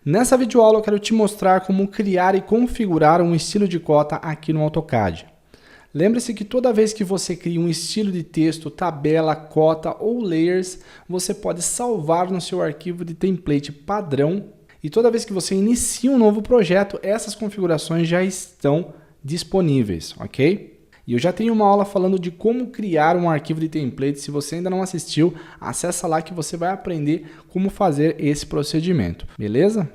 Nessa videoaula eu quero te mostrar como criar e configurar um estilo de cota aqui no AutoCAD. Lembre-se que toda vez que você cria um estilo de texto, tabela, cota ou layers, você pode salvar no seu arquivo de template padrão e toda vez que você inicia um novo projeto, essas configurações já estão disponíveis, ok? E eu já tenho uma aula falando de como criar um arquivo de template. Se você ainda não assistiu, acessa lá que você vai aprender como fazer esse procedimento, beleza?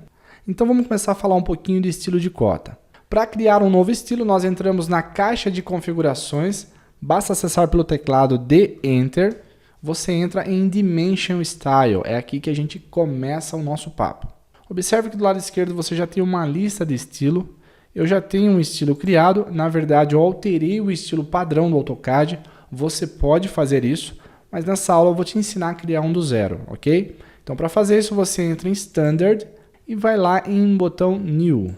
Então vamos começar a falar um pouquinho de estilo de cota. Para criar um novo estilo, nós entramos na caixa de configurações, basta acessar pelo teclado de Enter, você entra em Dimension Style, é aqui que a gente começa o nosso papo. Observe que do lado esquerdo você já tem uma lista de estilo. Eu já tenho um estilo criado, na verdade eu alterei o estilo padrão do AutoCAD, você pode fazer isso, mas nessa aula eu vou te ensinar a criar um do zero, ok? Então para fazer isso você entra em Standard e vai lá em botão New.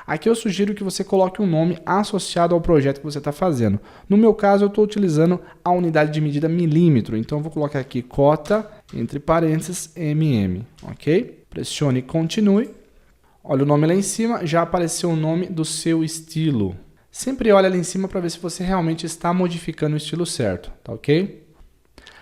Aqui eu sugiro que você coloque um nome associado ao projeto que você está fazendo. No meu caso eu estou utilizando a unidade de medida milímetro, então eu vou colocar aqui cota, entre parênteses, mm, ok? Pressione Continue. Olha o nome lá em cima, já apareceu o nome do seu estilo. Sempre olha lá em cima para ver se você realmente está modificando o estilo certo, tá ok?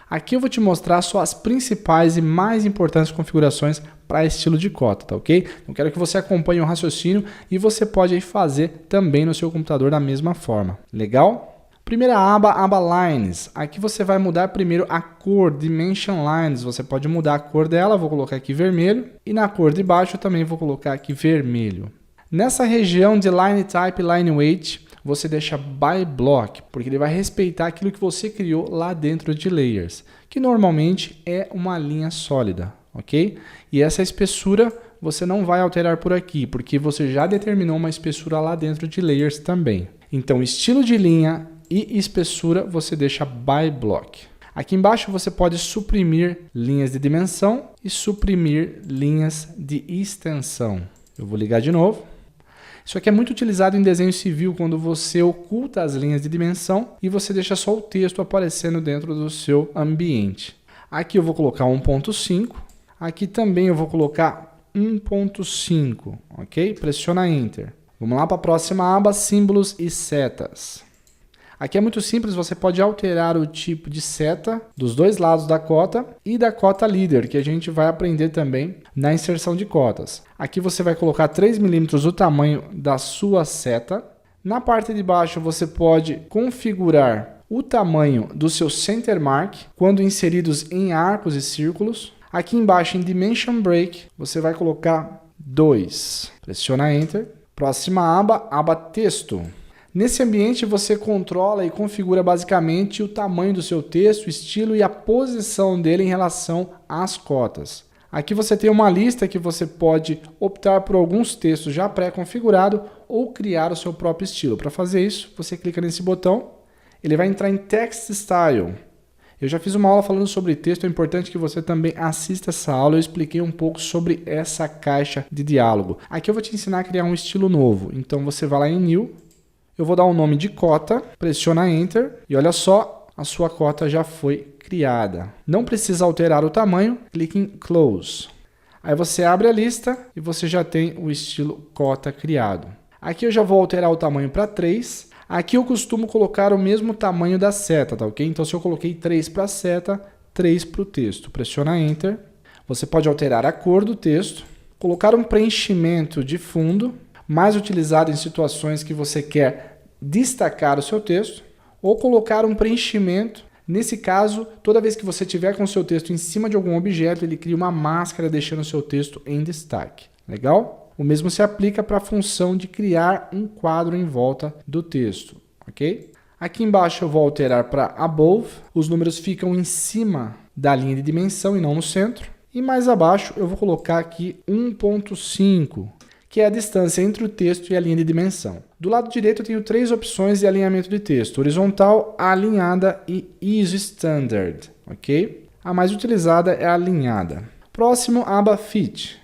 Aqui eu vou te mostrar só as principais e mais importantes configurações para estilo de cota, tá ok? Eu quero que você acompanhe o raciocínio e você pode aí fazer também no seu computador da mesma forma. Legal? Primeira aba, aba Lines. Aqui você vai mudar primeiro a cor, Dimension Lines. Você pode mudar a cor dela, vou colocar aqui vermelho. E na cor de baixo eu também vou colocar aqui vermelho. Nessa região de Line Type, Line Weight, você deixa By Block, porque ele vai respeitar aquilo que você criou lá dentro de Layers, que normalmente é uma linha sólida, ok? E essa espessura você não vai alterar por aqui, porque você já determinou uma espessura lá dentro de Layers também. Então, estilo de linha e espessura você deixa By Block. Aqui embaixo você pode suprimir linhas de dimensão e suprimir linhas de extensão. Eu vou ligar de novo. Isso aqui é muito utilizado em desenho civil quando você oculta as linhas de dimensão e você deixa só o texto aparecendo dentro do seu ambiente. Aqui eu vou colocar 1.5. Aqui também eu vou colocar 1.5, ok? Pressiona Enter. Vamos lá para a próxima aba, símbolos e setas. Aqui é muito simples, você pode alterar o tipo de seta dos dois lados da cota e da cota líder, que a gente vai aprender também na inserção de cotas. Aqui você vai colocar 3 mm o tamanho da sua seta. Na parte de baixo você pode configurar o tamanho do seu center mark quando inseridos em arcos e círculos. Aqui embaixo em Dimension Break você vai colocar 2. Pressiona Enter. Próxima aba, aba Texto. Nesse ambiente você controla e configura basicamente o tamanho do seu texto, o estilo e a posição dele em relação às cotas. Aqui você tem uma lista que você pode optar por alguns textos já pré-configurado ou criar o seu próprio estilo. Para fazer isso, você clica nesse botão, ele vai entrar em Text Style. Eu já fiz uma aula falando sobre texto, é importante que você também assista essa aula, eu expliquei um pouco sobre essa caixa de diálogo. Aqui eu vou te ensinar a criar um estilo novo, então você vai lá em New. Eu vou dar o nome de cota, pressiona Enter e olha só, a sua cota já foi criada. Não precisa alterar o tamanho, clique em Close. Aí você abre a lista e você já tem o estilo cota criado. Aqui eu já vou alterar o tamanho para 3. Aqui eu costumo colocar o mesmo tamanho da seta, tá ok? Então se eu coloquei 3 para a seta, 3 para o texto. Pressiona Enter. Você pode alterar a cor do texto, colocar um preenchimento de fundo, mais utilizado em situações que você quer destacar o seu texto, ou colocar um preenchimento. Nesse caso, toda vez que você tiver com o seu texto em cima de algum objeto, ele cria uma máscara deixando o seu texto em destaque. Legal? O mesmo se aplica para a função de criar um quadro em volta do texto, ok? Aqui embaixo eu vou alterar para Above, os números ficam em cima da linha de dimensão e não no centro. E mais abaixo eu vou colocar aqui 1.5. que é a distância entre o texto e a linha de dimensão. Do lado direito eu tenho 3 opções de alinhamento de texto: horizontal, alinhada e ISO Standard, ok? A mais utilizada é a alinhada. Próximo, aba Fit.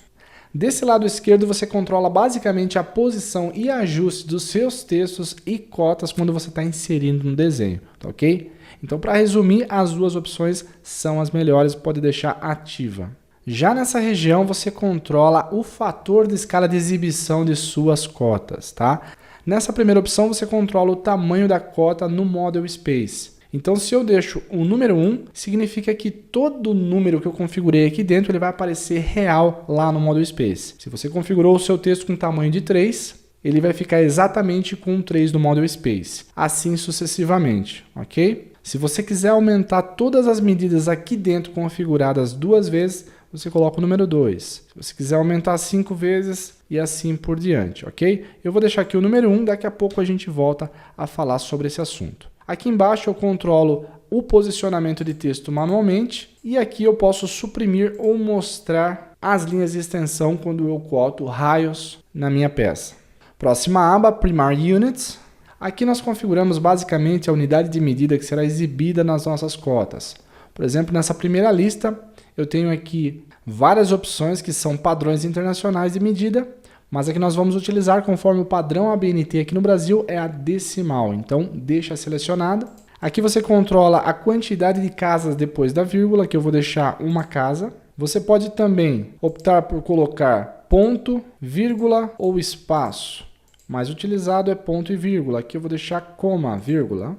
Desse lado esquerdo você controla basicamente a posição e ajuste dos seus textos e cotas quando você está inserindo no desenho, tá ok? Então, para resumir, as duas opções são as melhores, pode deixar ativa. Já nessa região você controla o fator de escala de exibição de suas cotas, tá? Nessa primeira opção você controla o tamanho da cota no Model Space. Então se eu deixo o número 1, significa que todo número que eu configurei aqui dentro ele vai aparecer real lá no Model Space. Se você configurou o seu texto com tamanho de 3, ele vai ficar exatamente com 3 no Model Space. Assim sucessivamente, ok? Se você quiser aumentar todas as medidas aqui dentro configuradas 2 vezes, você coloca o número 2. Se você quiser aumentar 5 vezes e assim por diante, ok? Eu vou deixar aqui o número 1, daqui a pouco a gente volta a falar sobre esse assunto. Aqui embaixo eu controlo o posicionamento de texto manualmente e aqui eu posso suprimir ou mostrar as linhas de extensão quando eu coto raios na minha peça. Próxima aba, Primary Units. Aqui nós configuramos basicamente a unidade de medida que será exibida nas nossas cotas. Por exemplo, nessa primeira lista, eu tenho aqui várias opções que são padrões internacionais de medida, mas aqui nós vamos utilizar conforme o padrão ABNT aqui no Brasil é a decimal, então deixa selecionada. Aqui você controla a quantidade de casas depois da vírgula, que eu vou deixar uma casa. Você pode também optar por colocar ponto, vírgula ou espaço. Mais utilizado é ponto e vírgula, aqui eu vou deixar coma, vírgula.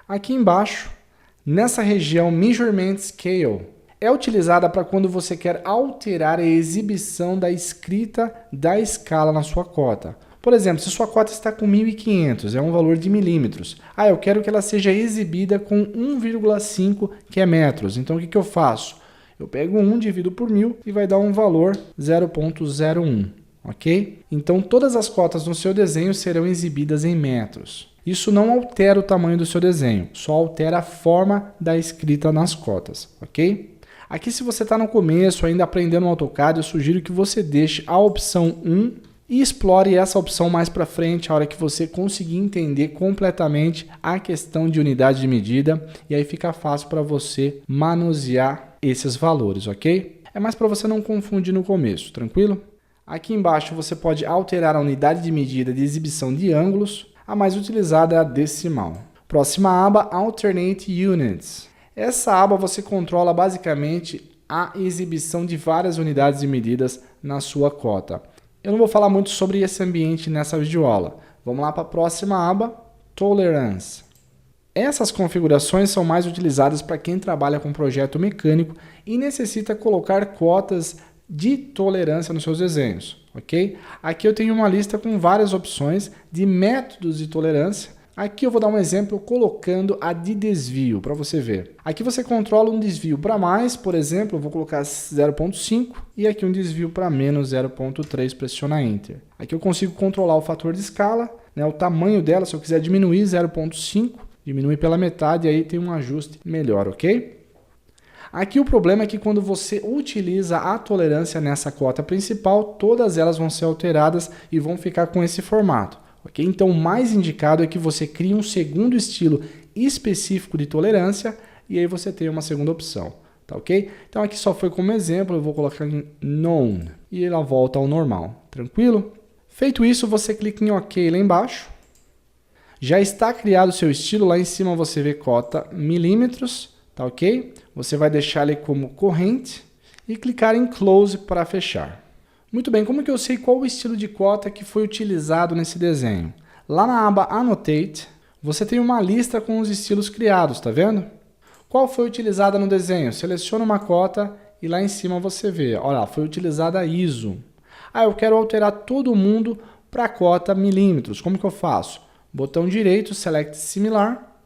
Aqui embaixo, nessa região Measurement Scale, é utilizada para quando você quer alterar a exibição da escrita da escala na sua cota. Por exemplo, se sua cota está com 1.500, é um valor de milímetros. Eu quero que ela seja exibida com 1,5, que é metros. Então, o que eu faço? Eu pego 1, divido por 1.000 e vai dar um valor 0,01, ok? Então, todas as cotas no seu desenho serão exibidas em metros. Isso não altera o tamanho do seu desenho, só altera a forma da escrita nas cotas, ok? Aqui, se você está no começo, ainda aprendendo o AutoCAD, eu sugiro que você deixe a opção 1 e explore essa opção mais para frente, a hora que você conseguir entender completamente a questão de unidade de medida, e aí fica fácil para você manusear esses valores, ok? É mais para você não confundir no começo, tranquilo? Aqui embaixo você pode alterar a unidade de medida de exibição de ângulos, a mais utilizada é a decimal. Próxima aba, Alternate Units. Essa aba você controla basicamente a exibição de várias unidades de medidas na sua cota. Eu não vou falar muito sobre esse ambiente nessa videoaula. Vamos lá para a próxima aba, Tolerance. Essas configurações são mais utilizadas para quem trabalha com projeto mecânico e necessita colocar cotas de tolerância nos seus desenhos, ok? Aqui eu tenho uma lista com várias opções de métodos de tolerância. Aqui eu vou dar um exemplo colocando a de desvio para você ver. Aqui você controla um desvio para mais, por exemplo, eu vou colocar 0,5 e aqui um desvio para menos 0,3, pressiona Enter. Aqui eu consigo controlar o fator de escala, né, o tamanho dela, se eu quiser diminuir 0,5, diminui pela metade e aí tem um ajuste melhor, ok? Aqui o problema é que quando você utiliza a tolerância nessa cota principal, todas elas vão ser alteradas e vão ficar com esse formato. Okay? Então, o mais indicado é que você crie um segundo estilo específico de tolerância e aí você tem uma segunda opção, tá ok? Então, aqui só foi como exemplo, eu vou colocar em None e ela volta ao normal, tranquilo? Feito isso, você clica em OK lá embaixo. Já está criado o seu estilo, lá em cima você vê cota milímetros, tá ok? Você vai deixar ele como corrente e clicar em Close para fechar. Muito bem, como que eu sei qual o estilo de cota que foi utilizado nesse desenho? Lá na aba Annotate, você tem uma lista com os estilos criados, tá vendo? Qual foi utilizada no desenho? Seleciona uma cota e lá em cima você vê, olha, foi utilizada a ISO. Eu quero alterar todo mundo para a cota milímetros, como que eu faço? Botão direito, Select Similar,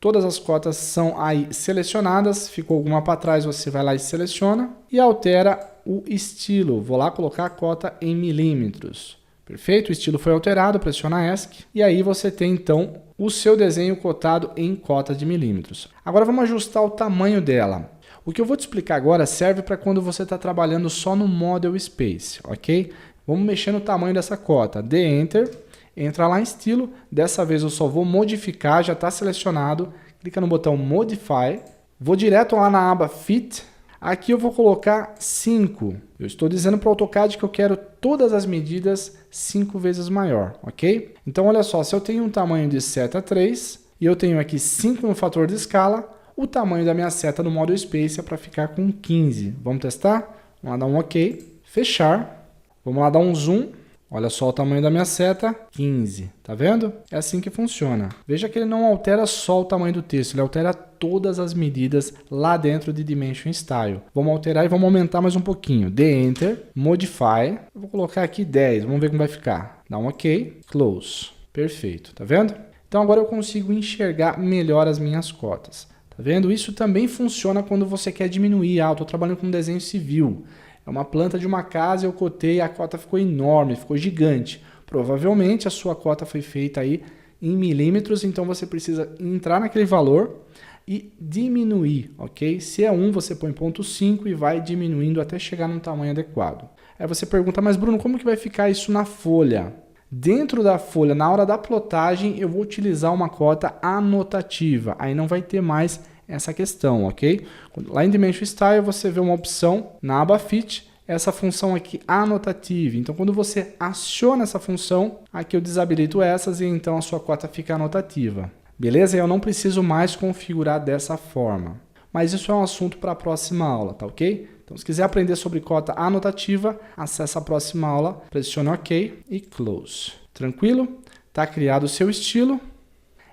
todas as cotas são aí selecionadas, ficou alguma para trás, você vai lá e seleciona e altera o estilo. Vou lá colocar a cota em milímetros. Perfeito? O estilo foi alterado, pressiona ESC e aí você tem então o seu desenho cotado em cota de milímetros. Agora vamos ajustar o tamanho dela. O que eu vou te explicar agora serve para quando você está trabalhando só no Model Space, ok? Vamos mexer no tamanho dessa cota. Dê Enter, entra lá em estilo, dessa vez eu só vou modificar, já está selecionado, clica no botão Modify, vou direto lá na aba Fit, aqui eu vou colocar 5, eu estou dizendo para o AutoCAD que eu quero todas as medidas 5 vezes maior, ok? Então olha só, se eu tenho um tamanho de seta 3 e eu tenho aqui 5 no fator de escala, o tamanho da minha seta no Model Spacer para ficar com 15. Vamos testar? Vamos lá dar um OK, fechar. Vamos lá dar um zoom. Olha só o tamanho da minha seta, 15. Tá vendo? É assim que funciona. Veja que ele não altera só o tamanho do texto, ele altera todas as medidas lá dentro de Dimension Style. Vamos alterar e vamos aumentar mais um pouquinho. Dê Enter, Modify. Eu vou colocar aqui 10, vamos ver como vai ficar. Dá um OK, Close. Perfeito, tá vendo? Então agora eu consigo enxergar melhor as minhas cotas. Tá vendo? Isso também funciona quando você quer diminuir. Ah, eu estou trabalhando com desenho civil. É uma planta de uma casa, eu cotei, a cota ficou enorme, ficou gigante. Provavelmente a sua cota foi feita aí em milímetros, então você precisa entrar naquele valor e diminuir, ok? Se é 1, você põe 0,5 e vai diminuindo até chegar num tamanho adequado. Aí você pergunta, mas Bruno, como que vai ficar isso na folha? Dentro da folha, na hora da plotagem, eu vou utilizar uma cota anotativa. Aí não vai ter mais essa questão, ok? Lá em Dimension Style você vê uma opção na aba Fit, essa função aqui anotativa. Então quando você aciona essa função, aqui eu desabilito essas e então a sua cota fica anotativa. Beleza? Eu não preciso mais configurar dessa forma. Mas isso é um assunto para a próxima aula, tá ok? Então se quiser aprender sobre cota anotativa, acesse a próxima aula, pressione OK e Close. Tranquilo? Tá criado o seu estilo.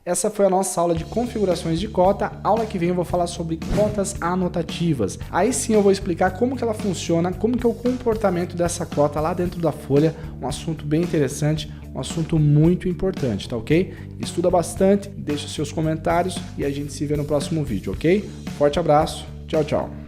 Essa foi a nossa aula de configurações de cota. Aula que vem eu vou falar sobre cotas anotativas. Aí sim eu vou explicar como que ela funciona, como que é o comportamento dessa cota lá dentro da folha. Um assunto bem interessante, um assunto muito importante, tá ok? Estuda bastante, deixa os seus comentários e a gente se vê no próximo vídeo, ok? Forte abraço, tchau, tchau.